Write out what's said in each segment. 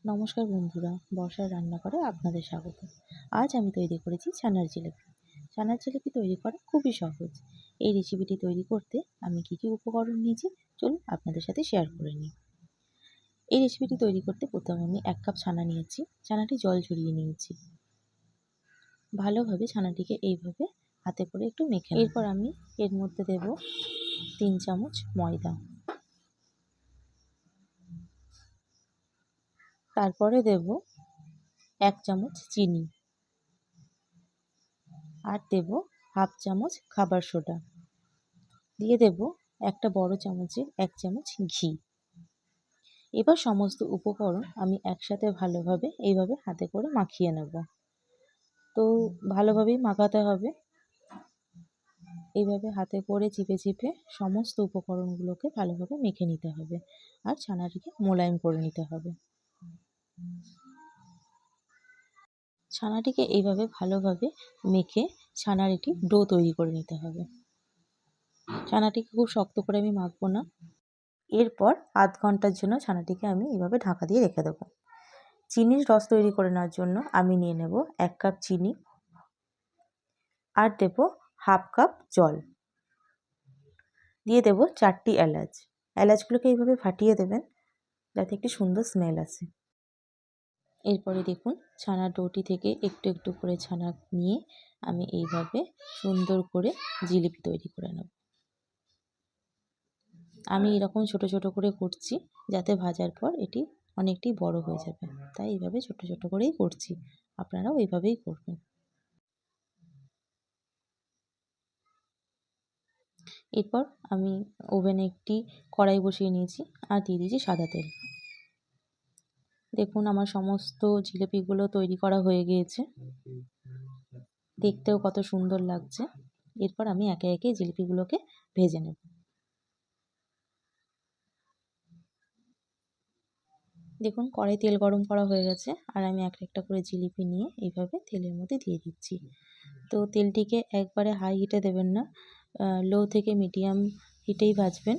নমস্কার বন্ধুরা, বর্ষার রান্নাঘরে আপনাদের স্বাগত। আজ আমি তৈরি করেছি ছানার জিলিপি। ছানার জিলিপি তৈরি করা খুবই সহজ। এই রেসিপিটি তৈরি করতে আমি কী কী উপকরণ নিয়েছি চলুন আপনাদের সাথে শেয়ার করে নিই। এই রেসিপিটি তৈরি করতে প্রথমে আমি 1 কাপ ছানা নিয়েছি। ছানাটি জল ঝরিয়ে নিয়েছি। ভালোভাবে ছানাটিকে এইভাবে হাতে করে একটু মেখে নেব। এরপর আমি এর মধ্যে দেব 3 চামচ ময়দা, তারপরে দেব 1 চামচ চিনি, আর দেব হাফ চামচ খাবার সোডা, দিয়ে দেব একটা বড় চামচের 1 চামচ ঘি। এবার সমস্ত উপকরণ আমি একসাথে ভালোভাবে এইভাবে হাতে করে মাখিয়ে নেব। তো ভালোভাবেই মাখাতে হবে। এইভাবে হাতে করে চিপে চিপে সমস্ত উপকরণগুলোকে ভালোভাবে মেখে নিতে হবে আর ছানাটিকে মোলায়েম করে নিতে হবে। ছানাটিকে এইভাবে ভালোভাবে মেখে ছানার একটি ডো তৈরি করে নিতে হবে। ছানাটিকে খুব শক্ত করে আমি মাখবো না। এরপর আধ ঘন্টার জন্য ছানাটিকে আমি এইভাবে ঢাকা দিয়ে রেখে দেবো। চিনির রস তৈরি করে নেওয়ার জন্য আমি নিয়ে নেব 1 কাপ চিনি, আর দেব হাফ কাপ জল, দিয়ে দেব 4টি এলাচ। এলাচগুলোকে এইভাবে ফাটিয়ে দেবেন যাতে একটি সুন্দর স্মেল আসে। এরপরে দেখুন ছানার ডোটি থেকে একটু একটু করে ছানা নিয়ে আমি এইভাবে সুন্দর করে জিলিপি তৈরি করে নেব। আমি এরকম ছোট ছোট করে করছি যাতে ভাজার পর এটি অনেকটাই বড় হয়ে যাবে, তাই এইভাবে ছোট ছোট করেই করছি। আপনারাও এইভাবেই করবেন। এরপর আমি ওভেনে একটি কড়াই বসিয়ে নিয়েছি আর দিয়ে দিয়েছি সাদা তেল। দেখুন আমার সমস্ত জিলিপিগুলো তৈরি করা হয়ে গিয়েছে, দেখতেও কত সুন্দর লাগছে। এরপর আমি একে একে জিলিপিগুলোকে ভেজে নেব। দেখুন কড়াই তেল গরম করা হয়ে গেছে আর আমি একটা একটা করে জিলিপি নিয়ে এইভাবে তেলের মধ্যে দিয়ে দিচ্ছি। তো তেলটিকে একবারে হাই হিটে দেবেন না, লো থেকে মিডিয়াম হিটেই ভাজবেন।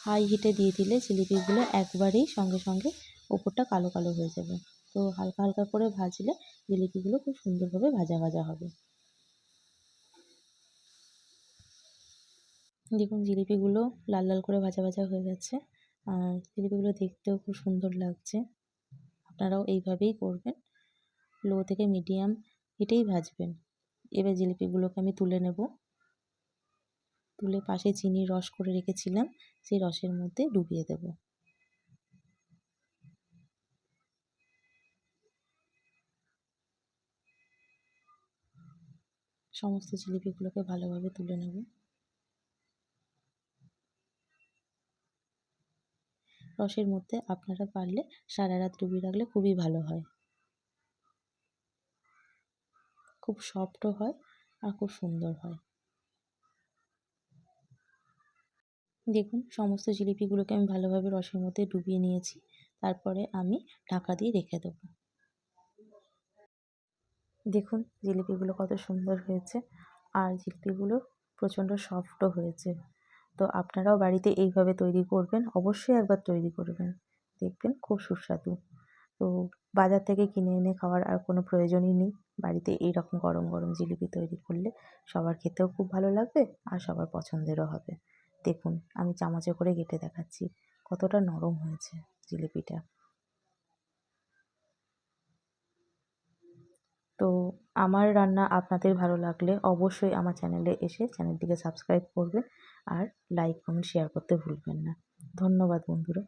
হাই হিটে দিয়ে দিলে জিলিপিগুলো একবারেই সঙ্গে সঙ্গে ওপরটা কালো কালো হয়ে যাবে। তো হালকা হালকা করে ভাজলে জিলিপিগুলো খুব সুন্দরভাবে ভাজা ভাজা হবে। দেখুন জিলিপিগুলো লাল লাল করে ভাজা ভাজা হয়ে গেছে আর জিলিপিগুলো দেখতেও খুব সুন্দর লাগছে। আপনারাও এইভাবেই করবেন, লো থেকে মিডিয়াম হিটেই ভাজবেন। এবার জিলিপিগুলোকে আমি তুলে নেব। তুলে পাশে চিনির রস করে রেখেছিলাম, সেই রসের মধ্যে ডুবিয়ে দেব। সমস্ত জিলিপিগুলোকে ভালোভাবে তুলে নেব। রসের মধ্যে আপনারা পারলে সারা রাত ডুবিয়ে রাখলে খুবই ভালো হয়, খুব সফটও হয় আর খুব সুন্দর হয়। দেখুন সমস্ত জিলিপিগুলোকে আমি ভালোভাবে রসের মধ্যে ডুবিয়ে নিয়েছি, তারপরে আমি ঢাকা দিয়ে রেখে দেবো। দেখুন জিলিপিগুলো কত সুন্দর হয়েছে আর জিলিপিগুলো প্রচণ্ড সফটও হয়েছে। তো আপনারাও বাড়িতে এইভাবে তৈরি করবেন, অবশ্যই একবার তৈরি করবেন, দেখবেন খুব সুস্বাদু। তো বাজার থেকে কিনে এনে খাওয়ার আর কোনো প্রয়োজনই নেই। বাড়িতে এইরকম গরম গরম জিলিপি তৈরি করলে সবার খেতেও খুব ভালো লাগবে আর সবার পছন্দেরও হবে। দেখুন আমি চামচে করে কেটে দেখাচ্ছি কতটা নরম হয়েছে জিলিপিটা। তো আমার রান্না আপনাদের ভালো লাগলে অবশ্যই আমার চ্যানেলে এসে চ্যানেলটিকে সাবস্ক্রাইব করবেন আর লাইক কমেন্ট শেয়ার করতে ভুলবেন না। ধন্যবাদ বন্ধুরা।